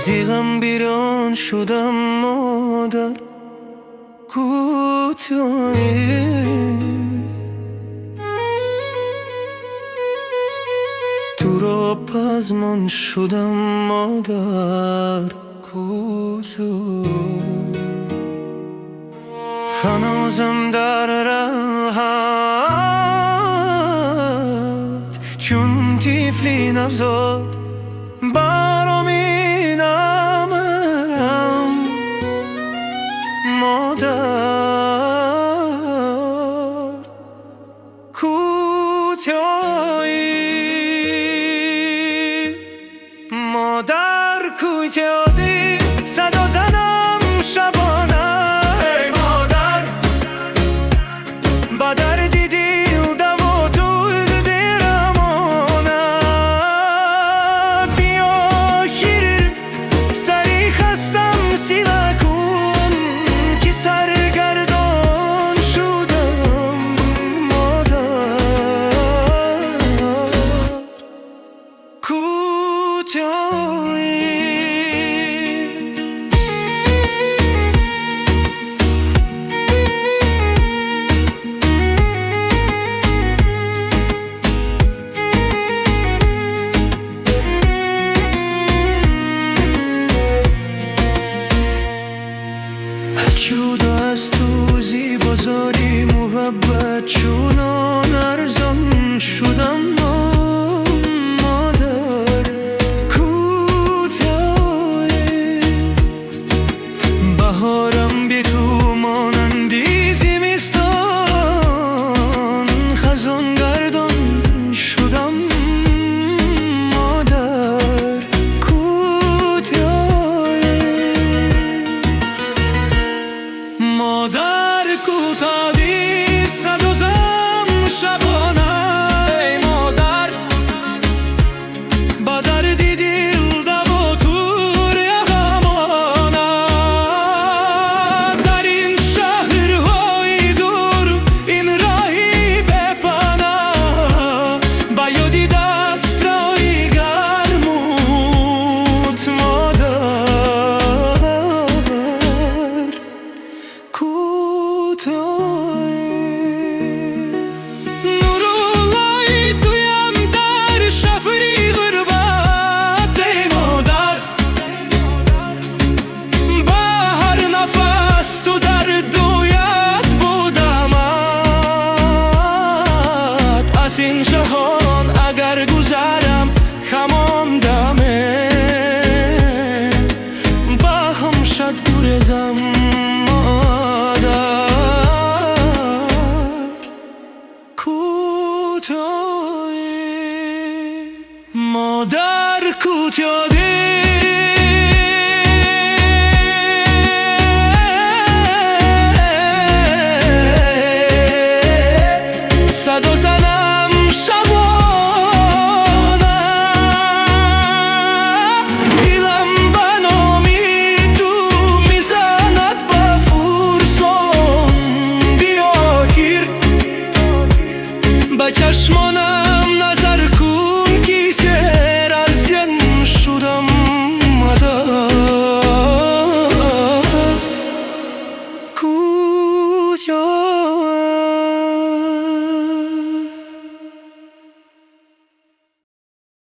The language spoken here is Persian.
زیغم بیرون شدم مادر کوتاهی، تو را پزمان شدم مادر کوتاه. هنوزم در راحت چون طفلی نوزاد برام این امرم مادر کوتاهی، مادر کوتاهی. صدا زنم شبانه ای مادر، با دردی دل دم و دود دیرمانه. بیا گیر سری خستم سیغه کن که سرگردان شدم مادر کوتاهی. جدا از تو زیبازاری محبت چون